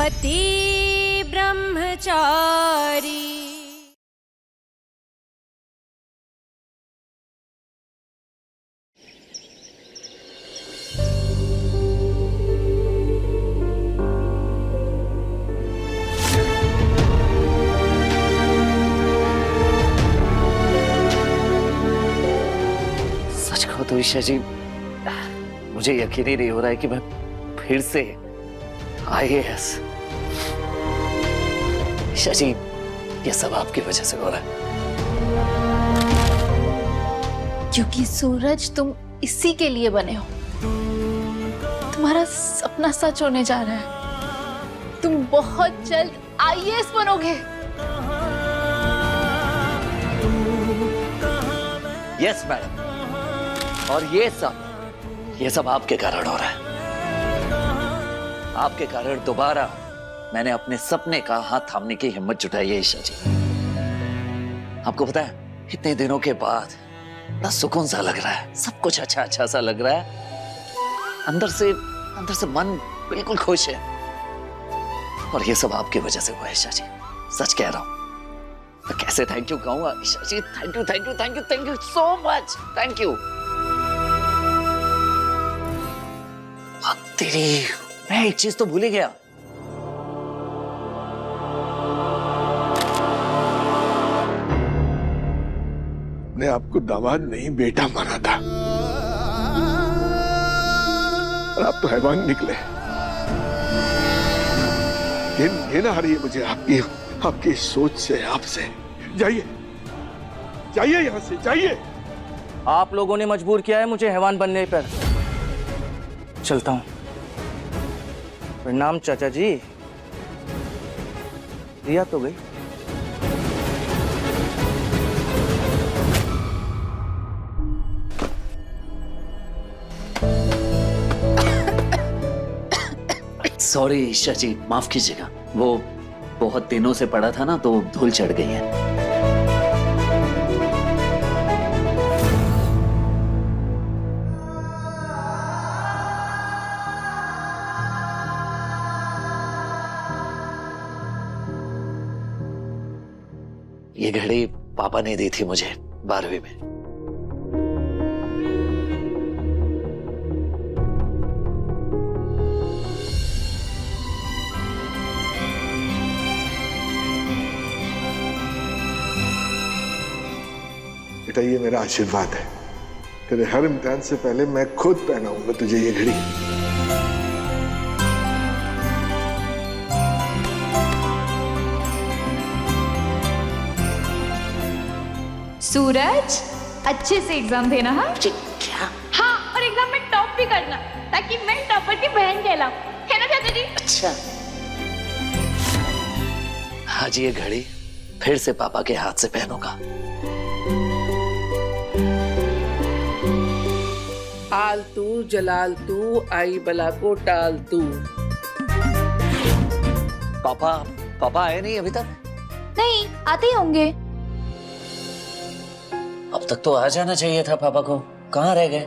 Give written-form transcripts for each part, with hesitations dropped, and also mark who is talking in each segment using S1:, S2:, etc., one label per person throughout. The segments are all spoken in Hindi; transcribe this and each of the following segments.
S1: पति ब्रह्मचारी।
S2: सच कहो तो ईशा जी, मुझे यकीन ही नहीं हो रहा है कि मैं फिर से IAS। ईशा जी, ये सब आपकी वजह से हो रहा है।
S3: क्योंकि सूरज, तुम इसी के लिए बने हो। तुम्हारा सपना सच होने जा रहा है। तुम बहुत जल्द IAS बनोगे।
S2: यस मैडम, और ये सब आपके कारण हो रहा है। आपके कारण दोबारा मैंने अपने सपने का हाथ थामने की हिम्मत जुटाई है ईशा जी। आपको पता है, इतने दिनों के बाद बड़ा सुकून सा लग रहा है, सब कुछ अच्छा अच्छा सा लग रहा है। अंदर से मन बिल्कुल खुश है। और ये सब आपकी वजह से हुआ है ईशा जी, सच कह रहा हूं। मैं कैसे थैंक यू कहूंगा Isha ji. Thank you so much, thank you. तेरी, मैं एक चीज तो भूल ही गया।
S4: मैं आपको दामाद नहीं बेटा माना था, और आप तो हैवान निकले। घिन आ रही है मुझे आपकी सोच से, आपसे। जाइए यहां से, जाइए।
S5: आप लोगों ने मजबूर किया है मुझे हैवान बनने पर। चलता हूं। प्रणाम चाचा जी। रिया तो गई।
S2: सॉरी ईशा जी, माफ कीजिएगा। वो बहुत दिनों से पड़ा था ना, तो धूल चढ़ गई है। ये घड़ी पापा ने दी थी मुझे 12वीं में।
S4: बेटा, ये मेरा आशीर्वाद है। तेरे हर इम्तिहान से पहले मैं खुद पहनाऊंगा तुझे ये घड़ी।
S3: सूरज, अच्छे से एग्जाम देना। हाँ
S2: क्या?
S3: हाँ, और एग्जाम में टॉप भी करना, ताकि मैं टॉपर की बहन कहलाऊं। है ना चाचा जी?
S2: अच्छा, आज ये घड़ी फिर से पापा के हाथ से पहनूंगा।
S6: आलतू जलालतू आई बला को टालतू।
S2: पापा आए नहीं अभी तक?
S3: नहीं, आते ही होंगे।
S2: अब तक तो आ जाना चाहिए था पापा को, कहाँ रह गए?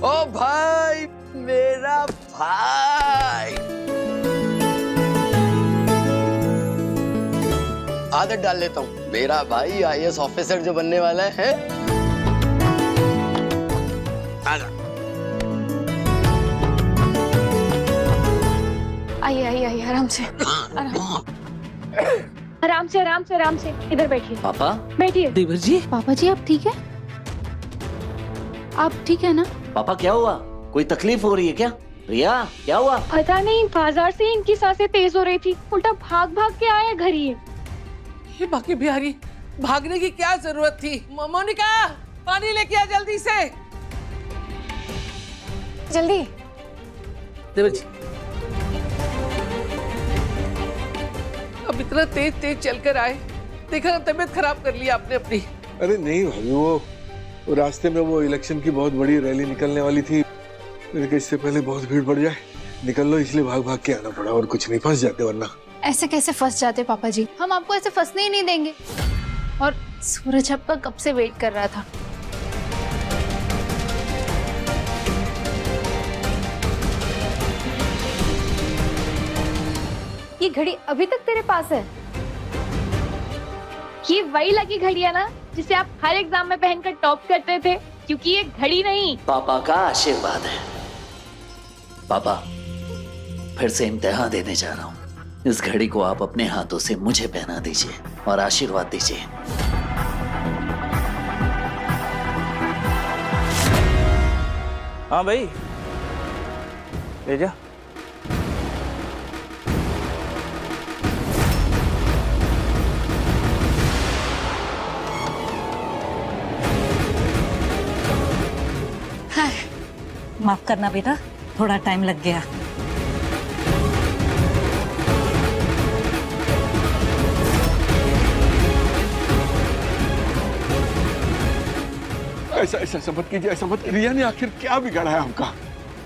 S5: ओ भाई, मेरा भाई। आदत डाल लेता हूँ। मेरा भाई IAS ऑफिसर जो बनने वाला है। आजा।
S3: आइए, आराम से। आराम से इधर बैठिए।
S2: पापा
S3: बैठिए।
S5: देवर जी,
S3: पापा जी, आप ठीक है? आप ठीक है ना?
S2: पापा क्या हुआ? कोई तकलीफ हो रही है क्या? रिया, क्या हुआ?
S7: पता नहीं, बाजार से इनकी सांसें तेज हो रही थी, उल्टा भाग के आए घर ही।
S6: ये बाकी बिहारी, भागने की क्या जरूरत थी? मोनिका, पानी लेके आ जल्दी से।
S7: जल्दी।
S6: देवर जी, अब इतना तेज चलकर आए, देखा ना तबीयत खराब कर लिया आपने अपनी।
S4: अरे नहीं भाभी, वो रास्ते में वो इलेक्शन की बहुत बड़ी रैली निकलने वाली थी। मैंने कहा इससे पहले बहुत भीड़ बढ़ जाए, निकल लो, इसलिए भाग के आना पड़ा। और कुछ नहीं, फंस जाते वरना।
S3: ऐसे कैसे फंस जाते पापा जी? हम आपको ऐसे फंसने ही नहीं देंगे। और सूरज आपका कब से वेट कर रहा था।
S7: ये घड़ी अभी तक तेरे पास है? ये वही लकी घड़ी है ना जिसे आप हर एग्जाम में पहनकर टॉप करते थे? क्योंकि ये घड़ी नहीं,
S2: पापा का आशीर्वाद है। पापा, फिर से इम्तिहान देने जा रहा हूँ। इस घड़ी को आप अपने हाथों से मुझे पहना दीजिए और आशीर्वाद दीजिए।
S5: हाँ भाई, ले जा।
S1: माफ करना बेटा, थोड़ा टाइम लग गया।
S4: ऐसा मत कीजिए, ऐसा मत कीजिए। रिया ने आखिर क्या बिगाड़ा है आपका?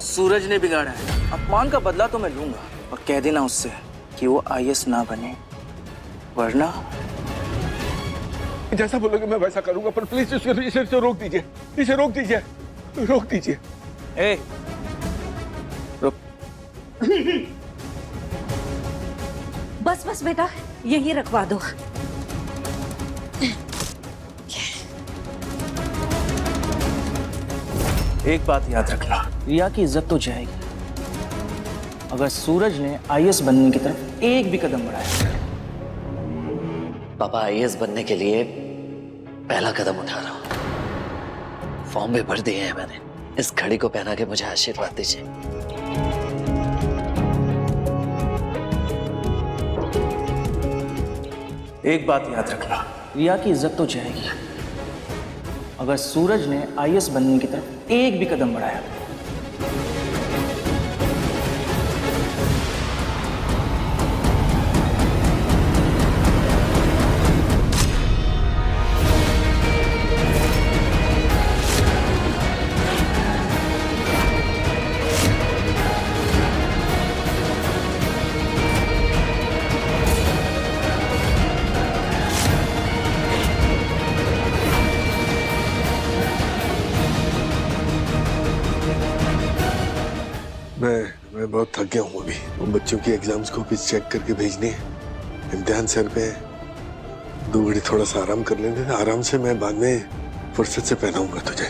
S5: सूरज ने बिगाड़ा है। अपमान का बदला तो मैं लूंगा, और कह देना उससे कि वो आईएएस ना बने, वरना
S4: जैसा बोलोगे मैं वैसा करूंगा, पर प्लीज इसे रोक दीजिए, इसे रोक दीजिए, रोक दीजिए।
S5: ए, रुक।
S1: बस बस बेटा, यही रखवा दो।
S5: एक बात याद रखना, रिया की इज्जत तो जाएगी अगर सूरज ने आईएएस बनने की तरफ एक भी कदम बढ़ाया।
S2: पापा, आईएएस बनने के लिए पहला कदम उठा रहा हूँ। फॉर्म भी भर दिए हैं मैंने। इस घड़ी को पहना के मुझे आशीर्वाद दीजिए।
S5: एक बात याद रखना, रिया की इज्जत तो जाएगी अगर सूरज ने आईएएस बनने की तरफ एक भी कदम बढ़ाया।
S4: मैं बहुत थक गया हूँ अभी। उन बच्चों की एग्जाम्स कॉपीज चेक करके भेजनी है, इम्तिहान सर पे है। 2 घड़ी थोड़ा सा आराम कर लेने, आराम से मैं बाद में फुर्सत से पहनाऊंगा तुझे।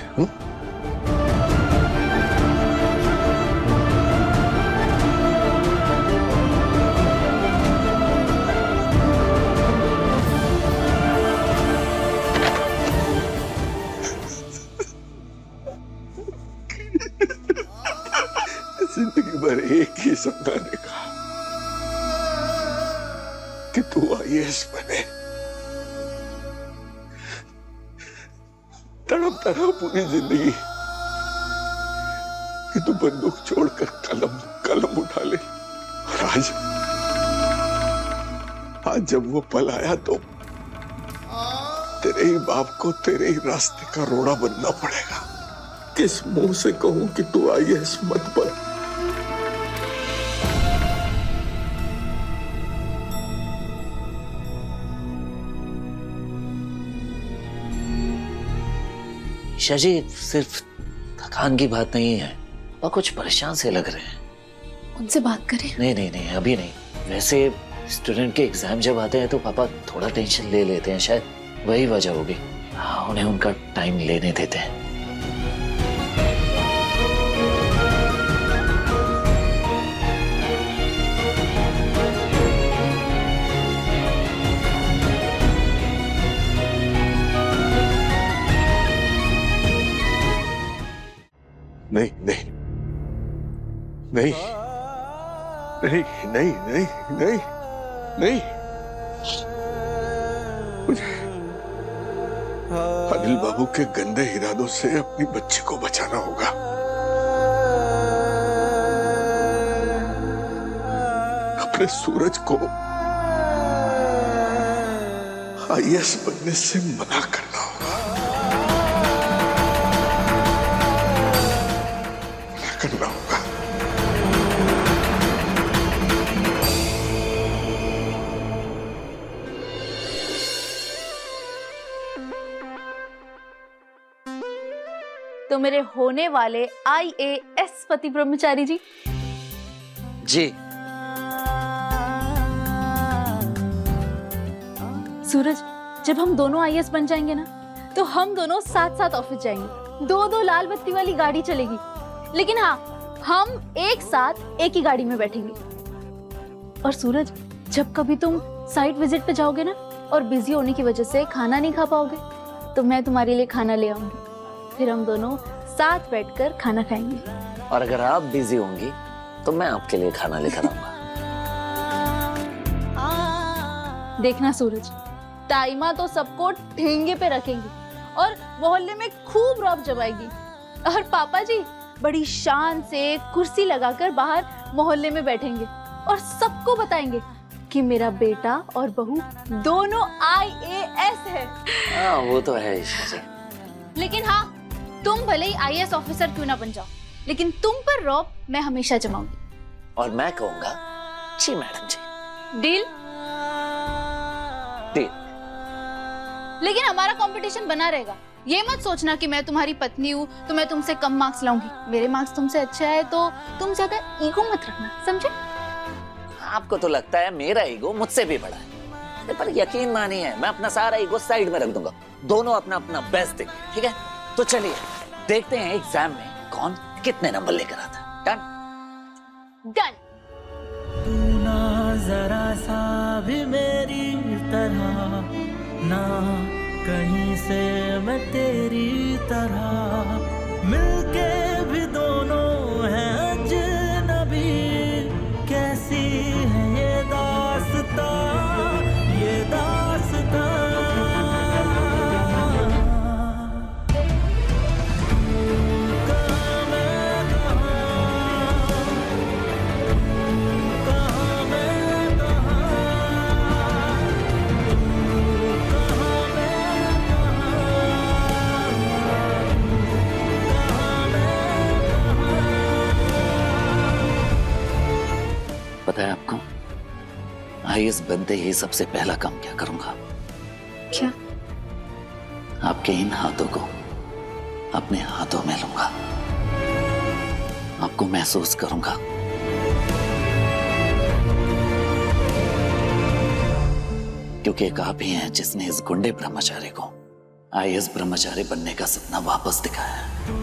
S4: जिंदगी भर एक ही सपना देखा कि तू आईएएस बने। तड़पता रहा पूरी जिंदगी कि तू बंदूक छोड़कर कलम उठा ले। और आज जब वो पल आया तो तेरे ही बाप को तेरे ही रास्ते का रोड़ा बनना पड़ेगा। किस मुंह से कहूं कि तू आईएएस मत बन?
S2: ईशा जी, सिर्फ थकान की बात नहीं है। पापा कुछ परेशान से लग रहे हैं।
S3: उनसे बात करें?
S2: नहीं, अभी नहीं। वैसे स्टूडेंट के एग्जाम जब आते हैं तो पापा थोड़ा टेंशन ले लेते हैं, शायद वही वजह होगी। हाँ, उन्हें उनका टाइम लेने देते हैं।
S4: नहीं नहीं नहीं नहीं नहीं नहीं नहीं नहीं, मुझे अनिल बाबू के गंदे इरादों से अपनी बच्ची को बचाना होगा। अपने सूरज को आईएएस बनने से मना करना होगा, मना करना होगा।
S3: तो मेरे होने वाले IAS पति ब्रह्मचारी जी,
S2: जी,
S3: सूरज, जब हम दोनों आईएएस बन जाएंगे ना, तो हम दोनों साथ साथ ऑफिस जाएंगे। दो लाल बत्ती वाली गाड़ी चलेगी, लेकिन हाँ, हम एक साथ एक ही गाड़ी में बैठेंगे। और सूरज, जब कभी तुम साइट विजिट पे जाओगे ना और बिजी होने की वजह से खाना नहीं खा पाओगे, तो मैं तुम्हारे लिए खाना ले आऊंगी। फिर हम दोनों साथ बैठकर खाना खाएंगे।
S2: और अगर आप बिजी होंगी तो मैं आपके लिए खाना लेकर आऊंगा।
S3: देखना सूरज, टाइमा तो सबको ठेंगे पे रखेंगी और मोहल्ले में खूब रौब जमाएगी। और पापा जी बड़ी शान से कुर्सी लगाकर बाहर मोहल्ले में बैठेंगे और सबको बताएंगे कि मेरा बेटा और बहू दोनों आईएएस है।
S2: हाँ, वो तो है ईशा जी।
S3: लेकिन हाँ, तुम भले ही आईएएस ऑफिसर क्यों ना बन जाओ, लेकिन तुम पर रौब मैं हमेशा जमाऊंगी।
S2: और मैं कहूंगा जी मैडम जी।
S3: डील?
S2: डील।
S3: लेकिन हमारा कंपटीशन बना रहेगा। ये मत सोचना कि मैं तुम्हारी पत्नी हूँ तो मैं तुमसे कम मार्क्स लाऊंगी। मेरे मार्क्स तुमसे अच्छे आए तो तुम ज्यादा ईगो मत रखना, समझे?
S2: आपको तो लगता है मेरा ईगो मुझसे भी बड़ा है, पर यकीन मानिए मैं अपना सारा ईगो साइड में रख दूंगा। दोनों अपना अपना बेस्ट देंगे, ठीक है? तो चलिए देखते हैं एग्जाम में कौन कितने नंबर लेकर आता है। डन?
S3: डन।
S8: तू ना जरा सा भी मेरी तरह, ना कहीं से मैं तेरी तरह, मिलके भी दोनों हैं अजनबी। कैसी है ये दास्तां, ये दास्तां।
S2: पता है आपको, आईएएस बनते ही सबसे पहला काम क्या करूंगा?
S3: क्या?
S2: आपके इन हाथों को अपने हाथों में लूंगा, आपको महसूस करूंगा। क्योंकि एक आप ही हैं जिसने इस गुंडे ब्रह्मचारी को आईएएस ब्रह्मचारी बनने का सपना वापस दिखाया है।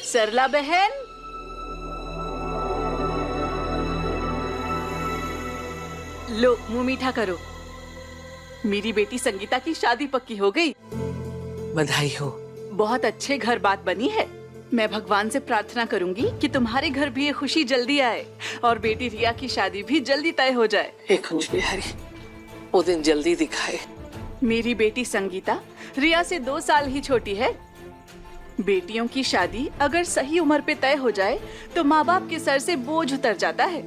S1: सरला बहन, लो मुंह मीठा करो। मेरी बेटी संगीता की शादी पक्की हो गई।
S6: बधाई हो।
S1: बहुत अच्छे घर बात बनी है। मैं भगवान से प्रार्थना करूंगी कि तुम्हारे घर भी ये खुशी जल्दी आए और बेटी रिया की शादी भी जल्दी तय हो जाए।
S6: हे कुंज बिहारी, वो दिन जल्दी दिखाए।
S1: मेरी बेटी संगीता रिया से 2 साल ही छोटी है। बेटियों की शादी अगर सही उम्र पे तय हो जाए तो माँ बाप के सर से बोझ उतर जाता है,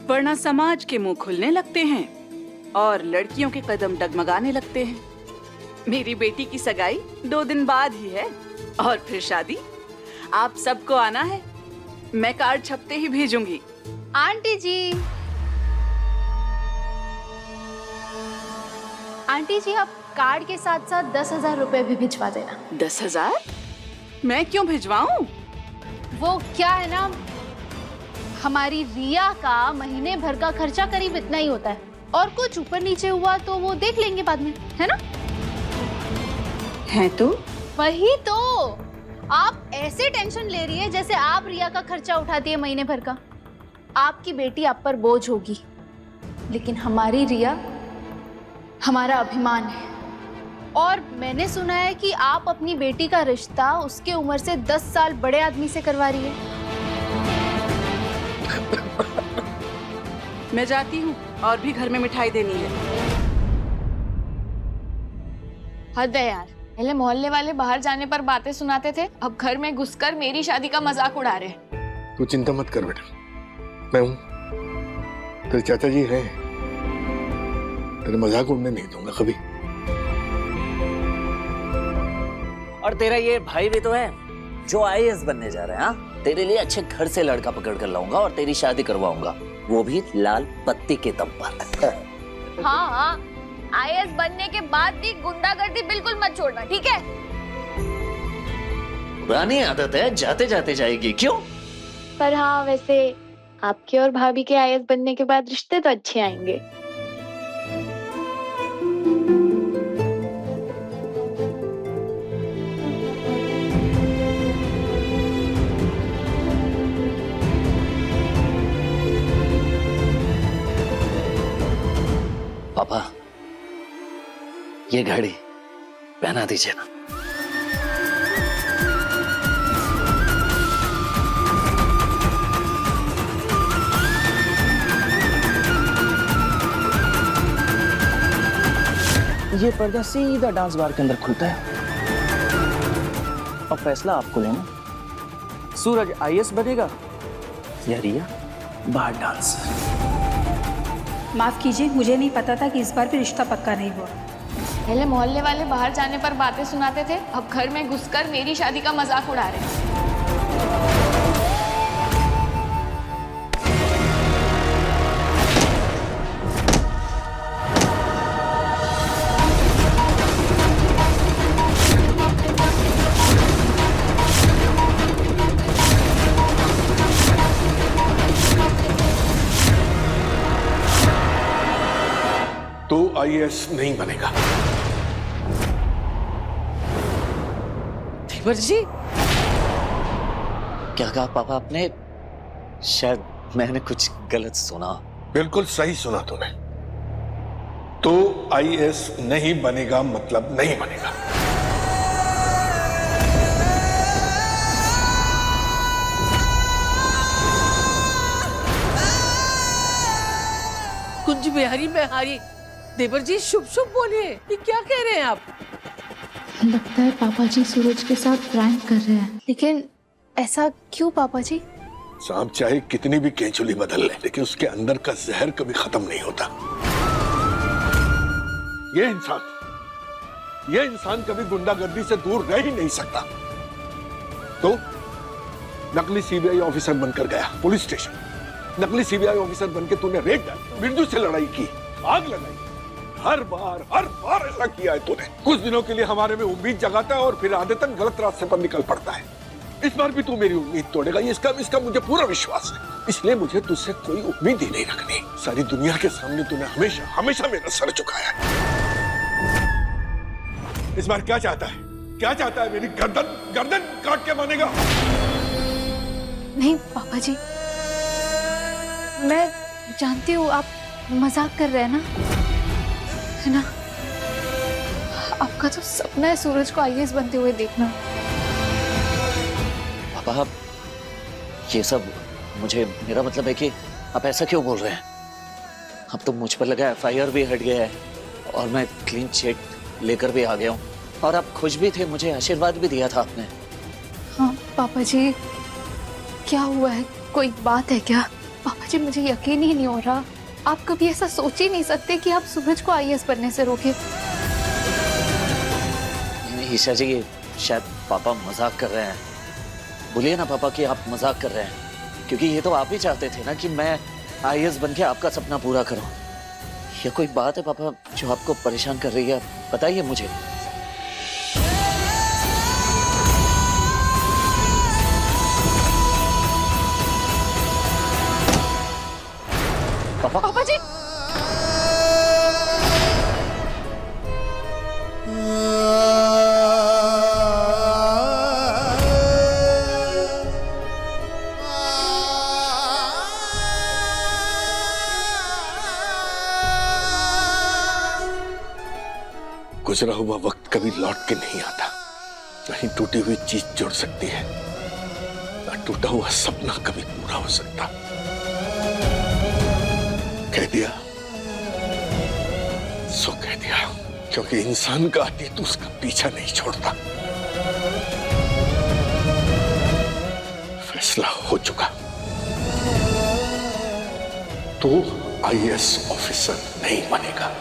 S1: वरना समाज के मुंह खुलने लगते हैं और लड़कियों के कदम डगमगाने लगते हैं। मेरी बेटी की सगाई 2 दिन बाद ही है और फिर शादी। आप सबको आना है। मैं कार्ड छपते ही भेजूंगी।
S3: आंटी जी, आंटी जी, आप कार्ड के साथ साथ 10,000 रुपए भी भिजवा देना।
S1: 10,000? मैं क्यों भिजवाऊं?
S3: वो क्या है ना, हमारी रिया का महीने भर का खर्चा करीब इतना ही होता है, और कुछ ऊपर नीचे हुआ तो वो देख लेंगे बाद में, है ना?
S1: है तो
S3: वही तो, आप ऐसे टेंशन ले रही है जैसे आप रिया का खर्चा उठाती है महीने भर का। आपकी बेटी आप पर बोझ होगी, लेकिन हमारी रिया हमारा अभिमान है। और मैंने सुना है कि आप अपनी बेटी का रिश्ता उसके उम्र से 10 साल बड़े आदमी से करवा रही है।
S1: मैं जाती हूँ, और भी घर में मिठाई देनी है।
S7: हद है यार, पहले मोहल्ले वाले बाहर जाने पर बातें सुनाते थे, अब घर में घुसकर मेरी शादी का मजाक उड़ा रहे हैं।
S4: तू चिंता मत कर बेटा, मैं हूं, तेरे चाचा जी हैं, तेरे मजाक उड़ने नहीं दूंगा कभी।
S2: और तेरा ये भाई भी तो है जो आईएएस बनने जा रहा है। हाँ, तेरे लिए अच्छे घर से लड़का पकड़ कर लाऊंगा और तेरी शादी करवाऊंगा, वो भी लाल पत्ती के दम पर।
S3: हाँ हाँ,
S7: आईएएस बनने के बाद भी गुंडागर्दी बिल्कुल मत छोड़ना, ठीक है?
S2: पुरानी आदत है, जाते जाते जाएगी। क्यों?
S7: पर हाँ, वैसे आपके और भाभी के आईएएस बनने के बाद रिश्ते तो अच्छे आएंगे।
S2: पापा, ये घड़ी पहना दीजिए ना।
S5: ये पर्दा सीधा डांस बार के अंदर खुलता है। अब फैसला आपको लेना, सूरज आईएएस बनेगा या रिया बाहर डांसर।
S9: माफ कीजिए, मुझे नहीं पता था कि इस बार भी रिश्ता पक्का नहीं हुआ।
S7: पहले मोहल्ले वाले बाहर जाने पर बातें सुनाते थे, अब घर में घुसकर मेरी शादी का मजाक उड़ा रहे हैं।
S4: तो आईएएस नहीं बनेगा।
S6: देवर जी,
S2: क्या कहा पापा आपने? शायद मैंने कुछ गलत सुना।
S4: बिल्कुल सही सुना तूने। तो आईएएस नहीं बनेगा मतलब नहीं बनेगा।
S6: कुंज बिहारी बिहारी, देवर जी शुभ शुभ बोलिए, ये क्या कह रहे हैं आप?
S3: लगता है पापा जी सूरज के साथ प्रैंक कर रहे हैं। लेकिन ऐसा क्यों पापा जी?
S4: सांप चाहे कितनी भी केंचुली बदल ले, लेकिन उसके अंदर का जहर कभी खत्म नहीं होता। ये इंसान कभी गुंडागर्दी से दूर रह ही नहीं सकता। तो नकली सीबीआई ऑफिसर बनकर गया पुलिस स्टेशन। नकली सीबीआई ऑफिसर बनके तूने रेड डाली, बिरजू से लड़ाई की, आग लगाई। हर बार ऐसा किया है तूने। कुछ दिनों के लिए हमारे में उम्मीद जगाता है और फिर आदतन गलत रास्ते पर निकल पड़ता है। इस बार भी तू मेरी उम्मीद तोड़ेगा, इसका मुझे पूरा विश्वास है। इसलिए मुझे तुझसे कोई उम्मीद ही नहीं रखनी। सारी दुनिया के सामने तूने हमेशा मेरा सर झुकाया है। इस बार क्या चाहता है? क्या चाहता है? मेरी गर्दन काट के मानेगा?
S3: नहीं पापा जी, मैं जानती हूँ आप मजाक कर रहे हैं ना, है ना? आपका तो सपना है सूरज को आईएएस बनते हुए देखना।
S2: पापा, ये सब मेरा मतलब है कि आप ऐसा क्यों बोल रहे हैं? अब तो मुझ पर लगा एफआईआर भी हट गया है और मैं क्लीन चिट लेकर भी आ गया हूँ। और आप खुश भी थे, मुझे आशीर्वाद भी दिया था आपने।
S3: हाँ पापा जी, क्या हुआ है? कोई बात है क्या? पापा जी मुझे यकीन ही नहीं हो रहा। आप कभी ऐसा सोच ही नहीं सकते कि आप सूरज को आईएएस बनने से रोके।
S2: ईशा जी, ये शायद पापा मजाक कर रहे हैं। बोलिए ना पापा कि आप मजाक कर रहे हैं, क्योंकि ये तो आप ही चाहते थे ना कि मैं आईएएस बन के आपका सपना पूरा करूं। ये कोई बात है पापा जो आपको परेशान कर रही है? बताइए मुझे।
S3: पापा जी,
S4: गुजरा हुआ वक्त कभी लौट के नहीं आता। नहीं टूटी हुई चीज जुड़ सकती है, ना टूटा हुआ सपना कभी पूरा हो सकता। कह दिया सो कह दिया, क्योंकि इंसान का अतीत उसका पीछा नहीं छोड़ता। फैसला हो चुका। तो आईएएस ऑफिसर नहीं बनेगा।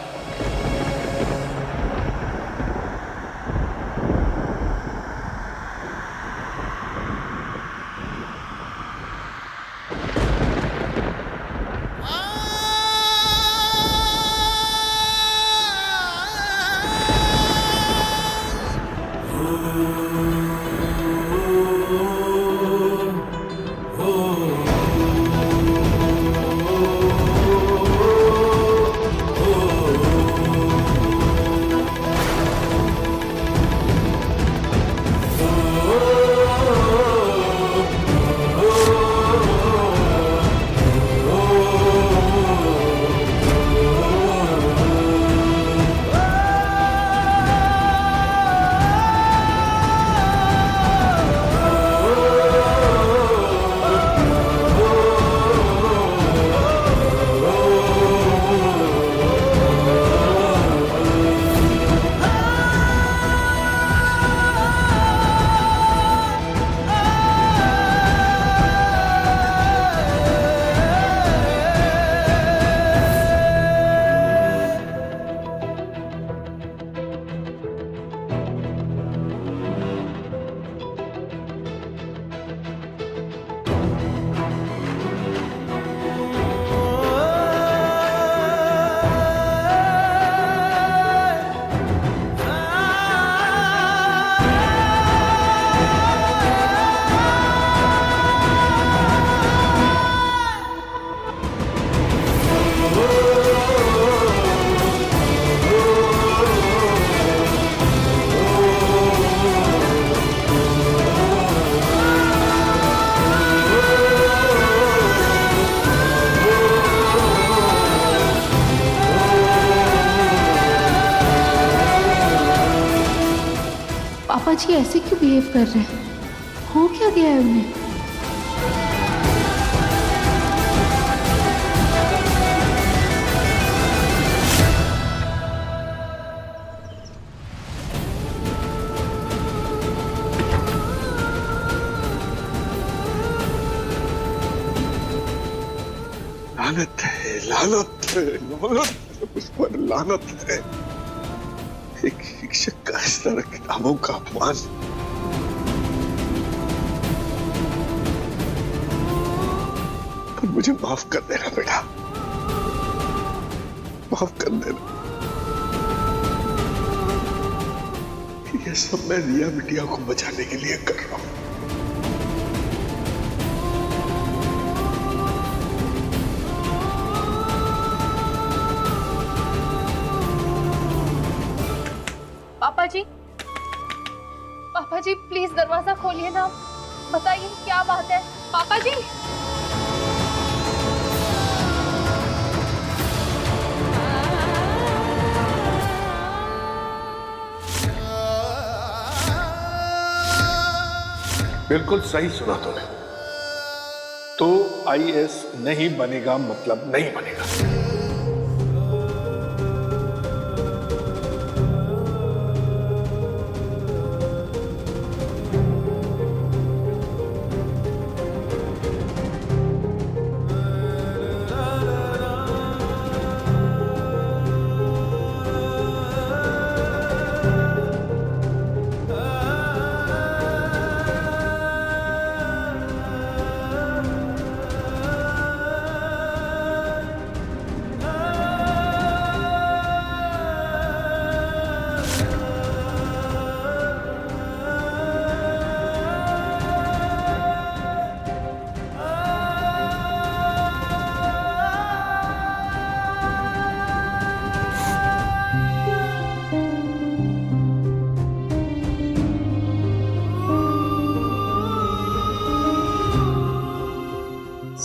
S3: जी ऐसे क्यों बिहेव कर रहे हैं? हो क्या गया है उन्हें?
S4: लानत है, लानत है, लानत है, उस पर लानत है। एक शिक्षक का इस तरह किताबों का अपमान। पर मुझे माफ कर देना बेटा, माफ कर देना। ये सब मैं रिया बिटिया को बचाने के लिए कर रहा हूं।
S3: पापा जी प्लीज दरवाजा खोलिए ना, बताइए क्या बात है। पापा जी
S4: बिल्कुल सही सुना तूने। तो आईएएस नहीं बनेगा मतलब नहीं बनेगा।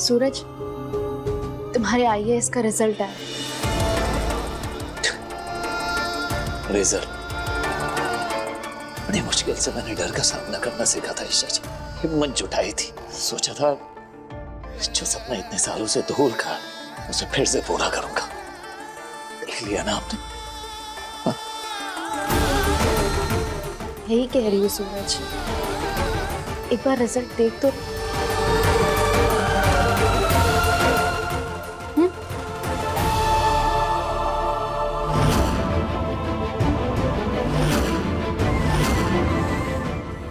S3: सूरज, तुम्हारे आईएएस का रिजल्ट आया।
S2: रिजल्ट बड़ी मुश्किल से मैंने डर का सामना करना सीखा था ईशा जी। हिम्मत जुटाई थी, सोचा था जो सपना इतने सालों से धूल खा उसे फिर से पूरा करूंगा। देख लिया ना आपने।
S3: यही कह रही हूँ सूरज, एक बार रिजल्ट देख तो।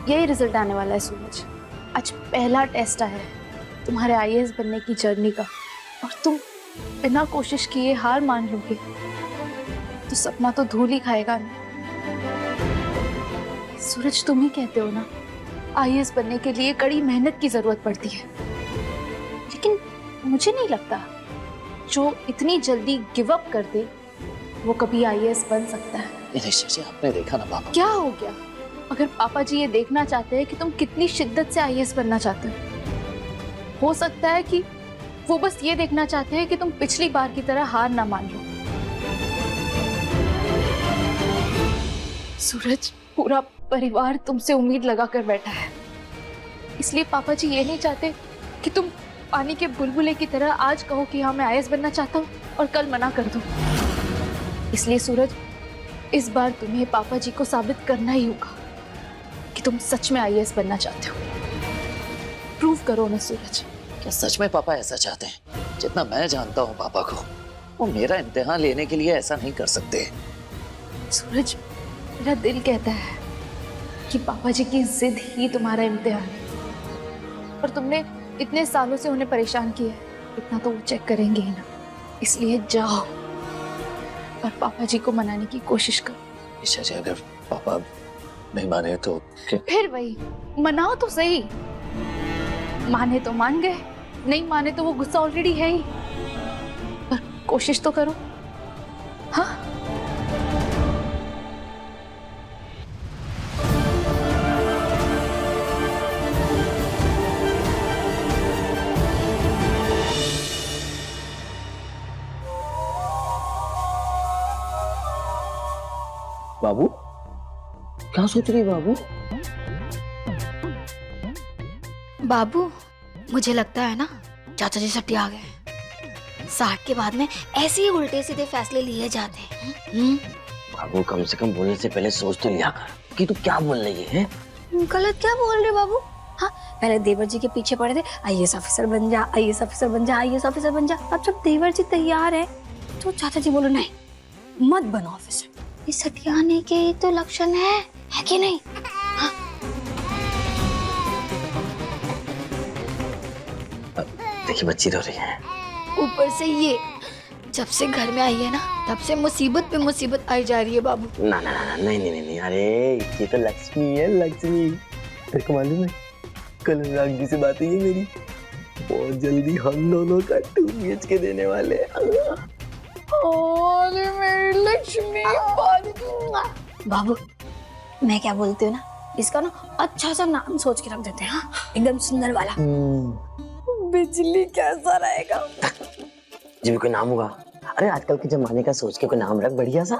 S3: यही रिजल्ट आने वाला है सूरज। आज पहला टेस्ट आया है तुम्हारे आईएएस बनने की जर्नी का, और तुम बिना कोशिश किए हार मान लोगे तो सपना तो धूल ही खाएगा ना। सूरज, तुम ही कहते हो ना आईएएस बनने के लिए कड़ी मेहनत की जरूरत पड़ती है, लेकिन मुझे नहीं लगता जो इतनी जल्दी गिव अप कर दे वो कभी आईएएस बन सकता है।
S2: ईशा जी आपने देखा ना पापा।
S3: क्या हो गया? अगर पापा जी ये देखना चाहते हैं कि तुम कितनी शिद्दत से आईएएस बनना चाहते हो सकता है कि वो बस ये देखना चाहते हैं कि तुम पिछली बार की तरह हार ना मान लो। सूरज, पूरा परिवार तुमसे उम्मीद लगा कर बैठा है, इसलिए पापा जी ये नहीं चाहते कि तुम पानी के बुलबुले की तरह आज कहो कि हाँ मैं आईएएस बनना चाहता हूँ और कल मना कर दो। इसलिए सूरज, इस बार तुम्हें पापा जी को साबित करना ही होगा कि तुम सच में आईएएस बनना चाहते हो। प्रूव करो ना सूरज।
S2: क्या सच में पापा ऐसा चाहते हैं? जितना मैं जानता हूँ पापा को, वो मेरा इम्तिहान लेने के लिए ऐसा नहीं कर सकते।
S3: सूरज, मेरा दिल कहता है कि पापा जी की जिद ही तुम्हारा इम्तिहान है, और तुमने इतने सालों से उन्हें परेशान किया है, इतना तो वो चेक करेंगे ही ना। इसलिए जाओ और पापा जी को मनाने की कोशिश करो।
S2: ईशा जी अगर पापा नहीं माने तो
S3: फिर वही, मनाओ तो सही। माने तो मान गए, नहीं माने तो वो गुस्सा ऑलरेडी है ही, पर कोशिश तो करो। हाँ,
S2: बाबू क्या सोच रही बाबू?
S10: बाबू, मुझे लगता है ना चाचा जी सट्टी आ गए। 60 के बाद में ऐसे ही उल्टे सीधे फैसले लिए जाते हैं।
S11: बाबू कम से कम बोलने से पहले सोच तो लिया कर कि तू क्या बोल रही है?
S10: गलत क्या बोल रहे बाबू? हाँ, पहले देवर जी के पीछे पड़े थे, आईएएस ऑफिसर बन जा, आईएएस ऑफिसर बन जा, आईएएस ऑफिसर बन जा। अब जब देवर जी तैयार है तो चाचा जी बोलो नहीं मत बनो ऑफिसर। ये सटियाने के ही तो लक्षण है कि नहीं? हाँ?
S11: देखिए बच्ची रो रही है।
S10: ऊपर से ये जब से घर में आई है ना तब से मुसीबत पे मुसीबत आई जा रही है बाबू।
S11: ना ना ना नहीं नहीं नहीं, अरे ये तो लक्ष्मी है, लक्ष्मी। तेरे को मालूम है कल अनुराग जी से बात हुई है मेरी, बहुत जल्दी हम दोनों का 2 BHK देने वाले हैं।
S10: अरे मेरी लक्ष्मी बाबू, मैं क्या बोलती हूँ ना, इसका ना अच्छा सा नाम सोच के रख देते हैं। हाँ? एकदम सुंदर वाला। बिजली कैसा रहेगा?
S11: जी भी कोई नाम होगा। अरे आजकल के जमाने का सोच के कोई नाम रख बढ़िया सा।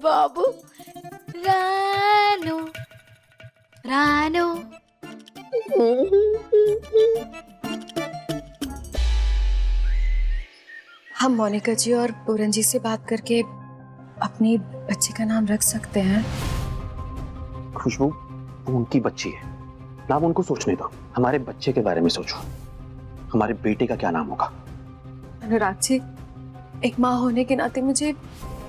S10: बाबू, रानो रानो।
S12: हम मोनिका जी और पूरन जी से बात करके अपनी बच्चे का नाम रख सकते हैं।
S13: खुशबू, वो उनकी बच्ची है, नाम उनको सोचने दो। हमारे बच्चे के बारे में सोचो, हमारे बेटे का क्या नाम होगा।
S12: अनुराग जी, एक माँ होने के नाते मुझे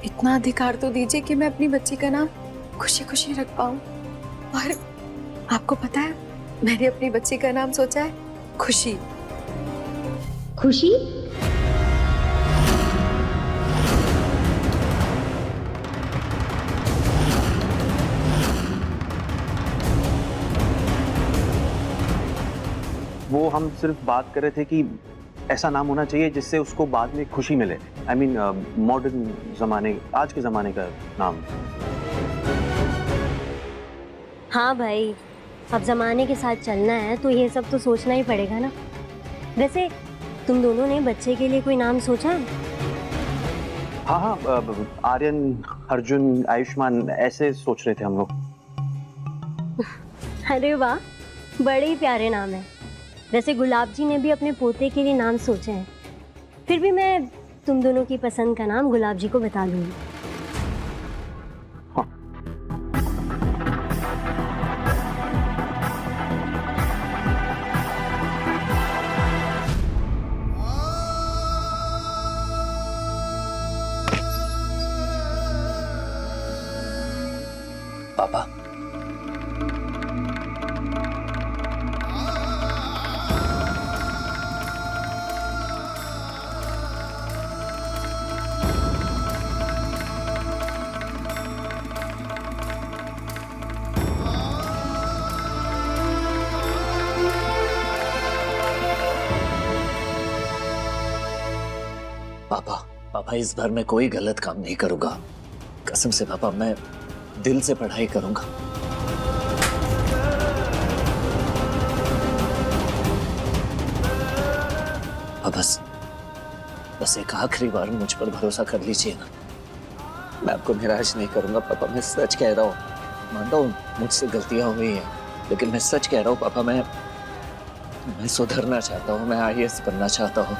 S12: इतना अधिकार तो दीजिए कि मैं अपनी बच्ची का नाम खुशी खुशी रख पाऊं। और आपको पता है मैंने अपनी बच्ची का नाम सोचा है खुशी।
S10: खुशी?
S13: वो हम सिर्फ बात कर रहे थे कि ऐसा नाम होना चाहिए जिससे उसको बाद में खुशी मिले। आई मीन मॉडर्न जमाने, आज के जमाने का नाम।
S14: हाँ भाई, अब जमाने के साथ चलना है तो ये सब तो सोचना ही पड़ेगा ना। वैसे तुम दोनों ने बच्चे के लिए कोई नाम सोचा?
S13: हाँ हाँ, आर्यन, अर्जुन, आयुष्मान ऐसे सोच रहे थे हम लोग।
S14: अरे वाह, बड़े ही प्यारे नाम है। वैसे गुलाब जी ने भी अपने पोते के लिए नाम सोचे हैं। फिर भी मैं तुम दोनों की पसंद का नाम गुलाब जी को बता दूंगी।
S13: हाँ।
S2: पापा, पापा इस बार मैं कोई गलत काम नहीं करूंगा, कसम से पापा, मैं दिल से पढ़ाई करूंगा। बस एक आखिरी बार मुझ पर भरोसा कर लीजिए ना। मैं आपको निराश नहीं करूंगा पापा, मैं सच कह रहा हूँ। मानता हूँ मुझसे गलतियां हुई हैं, लेकिन मैं सच कह रहा हूँ पापा, मैं सुधरना चाहता हूँ, मैं IAS बनना चाहता हूँ।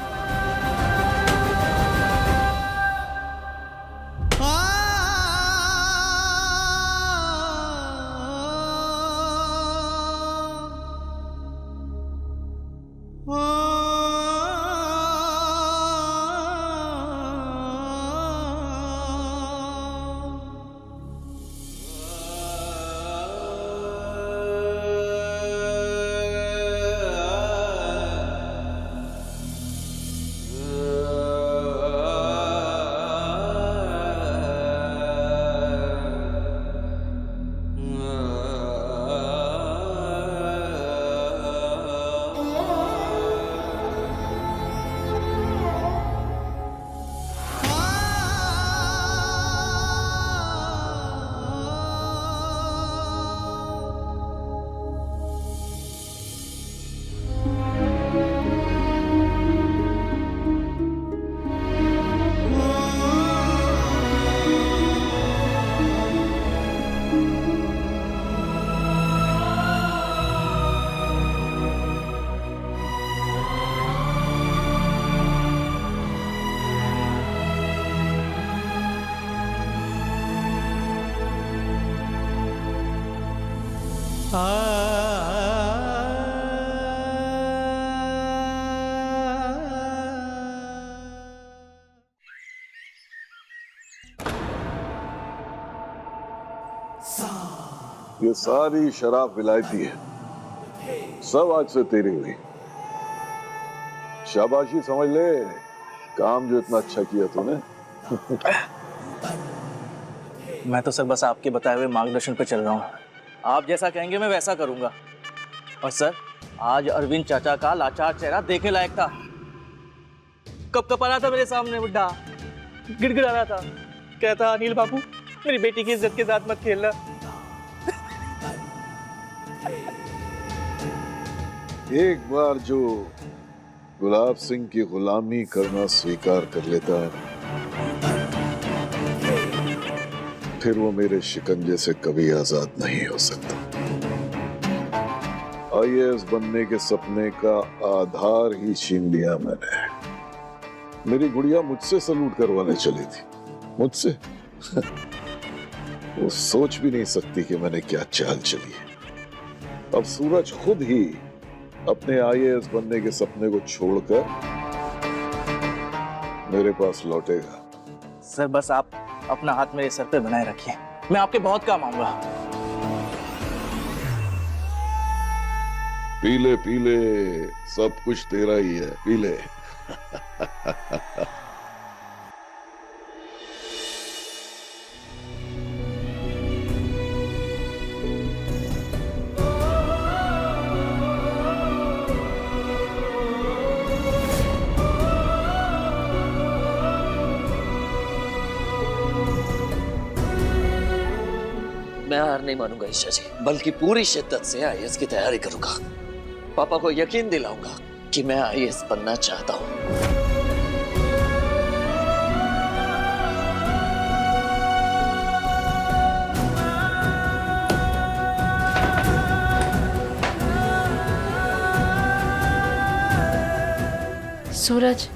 S4: ये सारी शराब विलायती है, सब आज से तेरी हुई। शाबाशी समझ ले, काम जो इतना अच्छा किया तूने।
S5: मैं तो सर बस आपके बताए हुए मार्गदर्शन पे चल रहा हूँ। आप जैसा कहेंगे मैं वैसा करूंगा। और सर आज अरविंद चाचा का लाचार चेहरा देखने लायक था। कब रहा था मेरे सामने बुड्ढा, गिड़गिड़ा रहा था, कहता अनिल बाबू मेरी बेटी की इज्जत के साथ मत खेलना।
S4: एक बार जो गुलाब सिंह की गुलामी करना स्वीकार कर लेता है, फिर वो मेरे शिकंजे से कभी आजाद नहीं हो सकता। आईएएस बनने के सपने का आधार ही छीन लिया मैंने। मेरी गुड़िया मुझसे सलूट करवाने चली थी, मुझसे। वो सोच भी नहीं सकती कि मैंने क्या चाल चली है। अब सूरज खुद ही अपने आईएएस बनने के सपने को छोड़कर मेरे पास लौटेगा।
S5: सर बस आप अपना हाथ मेरे सर पे बनाए रखिए, मैं आपके बहुत काम आऊंगा।
S4: पीले पीले, सब कुछ तेरा ही है, पीले।
S2: मैं हार नहीं मानूंगा ईशा जी, बल्कि पूरी शिद्दत से आईएएस की तैयारी करूंगा। पापा को यकीन दिलाऊंगा कि मैं आईएएस बनना चाहता हूं।
S3: सूरज,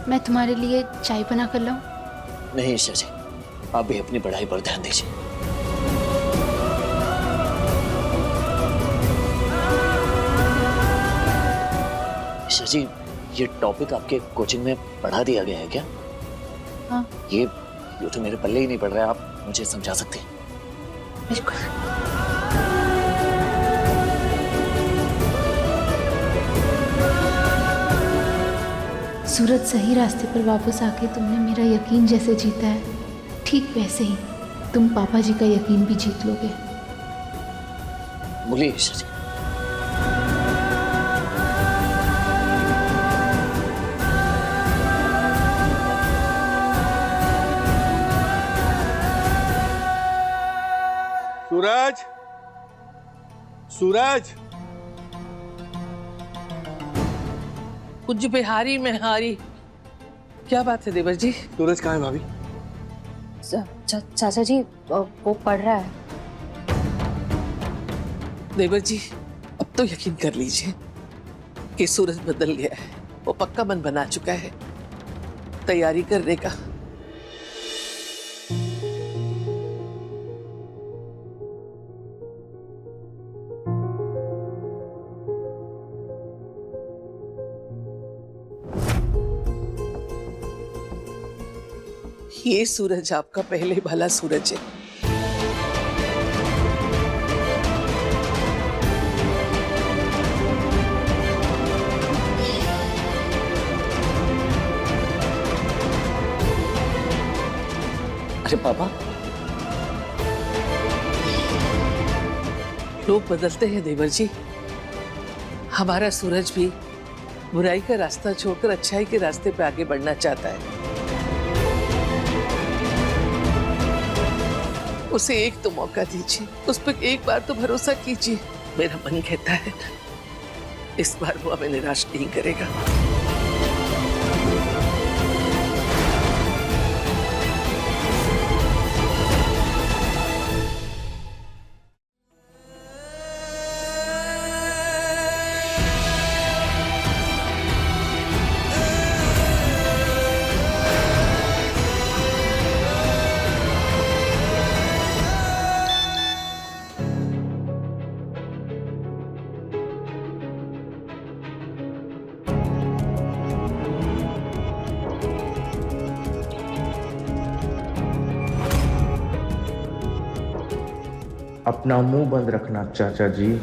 S3: मैं तुम्हारे लिए चाय बना कर लाऊं?
S2: नहीं ईशा जी, आप भी अपनी पढ़ाई पर ध्यान दीजिए। ईशा जी, ये टॉपिक आपके कोचिंग में पढ़ा दिया गया है क्या?
S3: हाँ।
S2: ये तो मेरे पल्ले ही नहीं पड़ रहा है, आप मुझे समझा सकते हैं?
S3: बिल्कुल। सूरज, सही रास्ते पर वापस आके तुमने मेरा यकीन जैसे जीता है, ठीक वैसे ही तुम पापा जी का यकीन भी जीत लोगे।
S2: बोलिए ईशा जी।
S4: सूरज, सूरज।
S6: कुछ बिहारी में हारी। क्या बात है देवर जी?
S11: सूरज कहाँ है भाभी?
S3: चाचा जी वो पढ़ रहा है।
S6: देवर जी अब तो यकीन कर लीजिए कि सूरज बदल गया है। वो पक्का मन बना चुका है तैयारी करने का। ये सूरज आपका पहले भला सूरज है।
S2: अरे पापा,
S6: लोग बदलते हैं देवर जी। हमारा सूरज भी बुराई का रास्ता छोड़कर अच्छाई के रास्ते पे आगे बढ़ना चाहता है। उसे एक तो मौका दीजिए, उस पर एक बार तो भरोसा कीजिए। मेरा मन कहता है इस बार वो हमें निराश नहीं करेगा।
S15: अपना मुंह बंद रखना चाचा जी,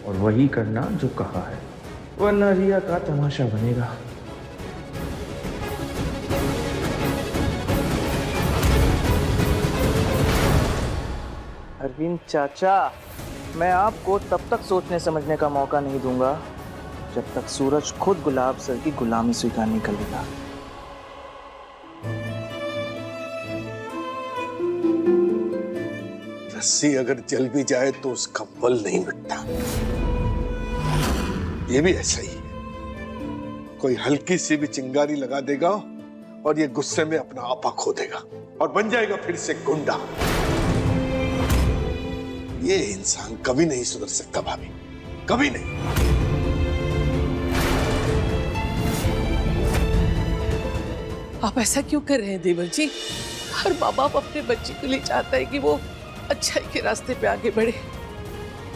S15: और वही करना जो कहा है, वरना रिया का तमाशा बनेगा।
S5: अरविंद चाचा, मैं आपको तब तक सोचने समझने का मौका नहीं दूंगा जब तक सूरज खुद गुलाब सर की गुलामी स्वीकार नहीं कर लेगा।
S4: रस्सी अगर जल भी जाए तो उसका बल नहीं मिटता। ये भी ऐसा ही है, कोई हल्की सी भी चिंगारी लगा देगा और ये गुस्से में अपना आपा खो देगा और बन जाएगा फिर से गुंडा। ये इंसान कभी नहीं सुधर सकता भाभी, कभी नहीं।
S6: आप ऐसा क्यों कर रहे हैं देवर जी? हर माँ बाप अपने बच्चे के लिए चाहता है कि वो अच्छाई के रास्ते पे आगे बढ़े।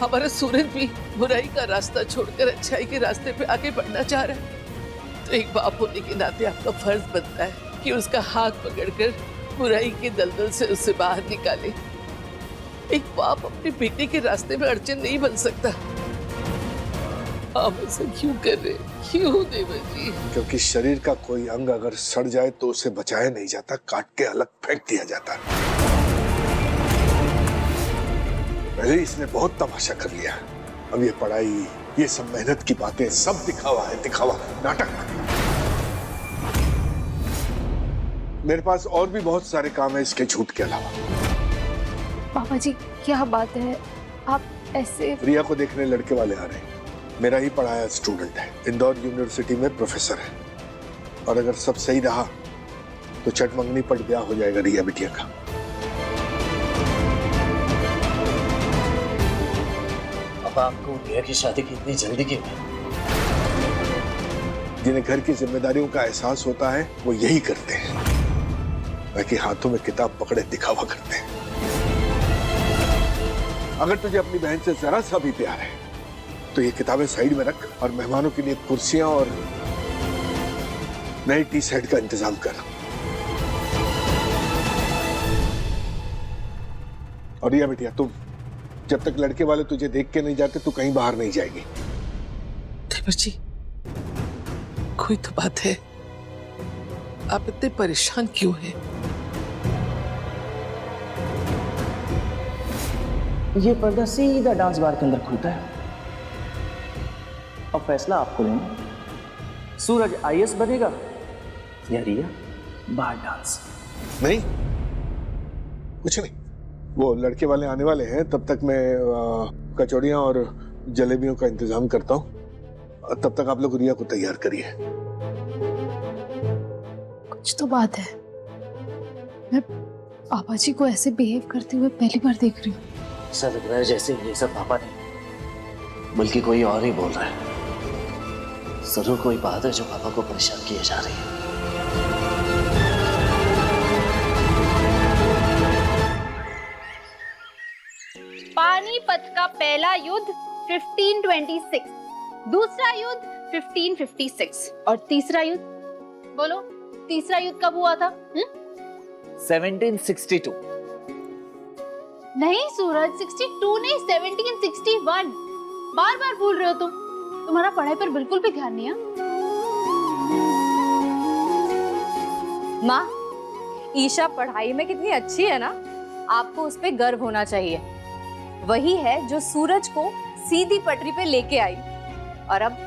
S6: हमारा सूरज भी बुराई का रास्ता छोड़कर अच्छाई के रास्ते पे आगे बढ़ना चाह रहा है। तो एक बाप होने के नाते आपका फर्ज बनता है कि उसका हाथ पकड़कर बुराई के दलदल से उसे बाहर निकाले। एक बाप अपने बेटे के रास्ते में अड़चन नहीं बन सकता। आप ऐसा क्यों कर रहे हैं? क्यों देवर जी?
S4: क्योंकि शरीर का कोई अंग अगर सड़ जाए तो उसे बचाया नहीं जाता, काट के अलग फेंक दिया जाता है। पहले इसने बहुत तमाशा कर लिया, अब ये पढ़ाई, ये सब मेहनत की बातें सब दिखावा है, दिखावा, नाटक। मेरे पास और भी बहुत सारे काम है इसके झूठ के अलावा।
S12: पापा जी क्या बात है, आप ऐसे?
S4: रिया को देखने लड़के वाले आ रहे हैं। मेरा ही पढ़ाया स्टूडेंट है, इंदौर यूनिवर्सिटी में प्रोफेसर है, और अगर सब सही रहा तो चटमंगनी पट ब्याह हो जाएगा रिया बिटिया का।
S2: अब आपको रिया की शादी की इतनी जल्दी क्यों है?
S4: जिन्हें घर की जिम्मेदारियों का एहसास होता है वो यही करते हैं, बाकी हाथों में किताब पकड़े दिखावा करते हैं। अगर तुझे अपनी बहन से जरा सा भी प्यार है तो ये किताबें साइड में रख और मेहमानों के लिए कुर्सियां और नई टी सेट का इंतजाम कर। और रिया बिटिया, तुम जब तक लड़के वाले तुझे देख के नहीं जाते तो कहीं बाहर नहीं जाएगी।
S6: देवर जी, कोई तो बात है, आप इतने परेशान क्यों हैं?
S5: ये पर्दा सीधा डांस बार के अंदर खुलता है। अब फैसला आपको लेना, सूरज आईएएस बनेगा या रिया बार डांस?
S4: नहीं, कुछ नहीं, वो लड़के वाले आने वाले हैं, तब तक मैं कचौड़ियां और जलेबियों का इंतजाम करता हूँ। तब तक आप लोग रिया को तैयार करिए।
S12: कुछ तो बात है, मैं पापा जी को ऐसे बिहेव करते हुए पहली बार देख रही हूँ।
S2: ऐसा लग रहा है जैसे ये सब पापा नहीं बल्कि कोई और ही बोल रहा है। जरूर कोई बात है जो पापा को परेशान किए जा रही है।
S3: पानीपत का पहला युद्ध 1526, दूसरा युद्ध 1556 और तीसरा युद्ध, बोलो तीसरा युद्ध कब हुआ था?
S5: 1762।
S3: नहीं सूरज, 62 नहीं, 1761। बार बार भूल रहे हो तुम, तुम्हारा पढ़ाई पर बिल्कुल भी ध्यान नहीं है।
S16: माँ, ईशा पढ़ाई में कितनी अच्छी है ना, आपको उस पे गर्व होना चाहिए। वही है जो सूरज को सीधी पटरी पे लेके आई और अब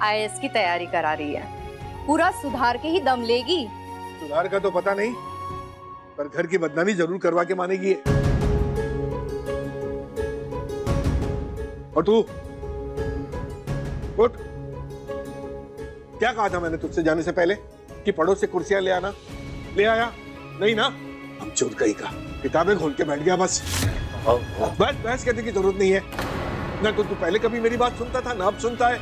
S16: आईएएस की तैयारी करा रही है। पूरा सुधार के ही दम लेगी।
S4: सुधार का तो पता नहीं, पर घर की बदनामी जरूर करवा के मानेगी। और तू उठ। क्या कहा था मैंने तुझसे जाने से पहले कि पड़ोस से कुर्सियां ले आना? ले आया नहीं ना? हम चोर कहीं का, किताबें खोल के बैठ गया बस। बस बहस करने की जरूरत नहीं है ना। तो तू पहले कभी मेरी बात सुनता था ना अब सुनता है?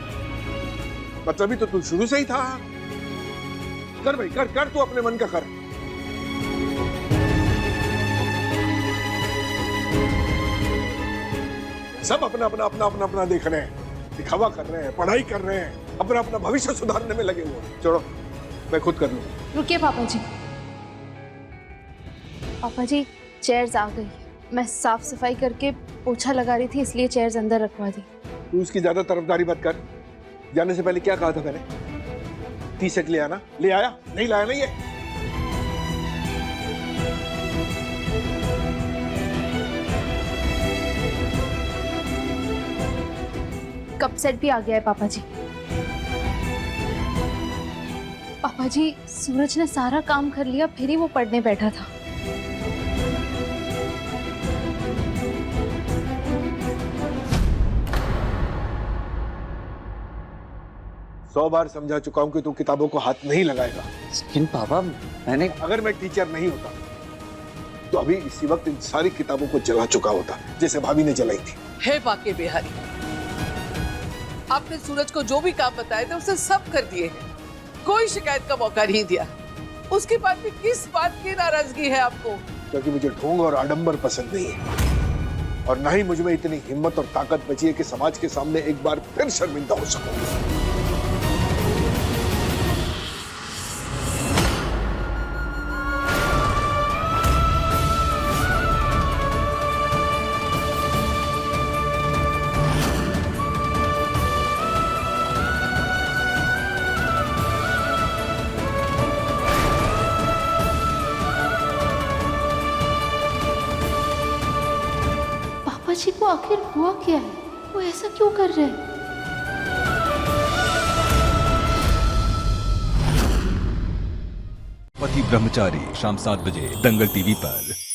S4: मतलब ही तो तू शुरू से ही था। कर भाई, कर कर, तू अपने मन का कर। सब अपना अपना अपना अपना अपना देख रहे हैं, दिखावा कर रहे हैं, पढ़ाई कर रहे हैं, अपना अपना भविष्य सुधारने में लगे हुए हैं। छोड़ो, मैं खुद कर लूं।
S12: रुकिए पापा जी, पापा जी चेयर्स आ गई।
S7: मैं साफ सफाई करके पोछा लगा रही थी, इसलिए चेयर्स अंदर रखवा दी।
S4: तू उसकी ज्यादा तरफदारी मत कर। जाने से पहले क्या कहा था मैंने? टी शर्ट ले आना। ले आया? नहीं लाया ना ये?
S7: कप सेट भी आ गया है पापा जी। पापा जी, सूरज ने सारा काम कर लिया, फिर ही वो पढ़ने बैठा था।
S4: सौ बार समझा चुका हूं कि तू किताबों को हाथ नहीं लगाएगा।
S2: लेकिन पापा मैंने,
S4: अगर मैं टीचर नहीं होता तो अभी इसी वक्त इन सारी किताबों को जला चुका होता, जैसे भाभी ने जलाई थी।
S6: हे बाके बिहारी, आपने सूरज को जो भी काम बताए थे उसे सब कर दिए हैं, कोई शिकायत का मौका नहीं दिया। उसके बाद भी किस बात की नाराजगी है आपको?
S4: क्योंकि मुझे ढोंग और आडंबर पसंद नहीं है, और ना ही मुझ में इतनी हिम्मत और ताकत बची है कि समाज के सामने एक बार फिर शर्मिंदा हो सकूं।
S7: पापा जी को आखिर हुआ क्या है? वो ऐसा क्यों कर रहे हैं?
S17: पति ब्रह्मचारी शाम 7 बजे दंगल टीवी पर।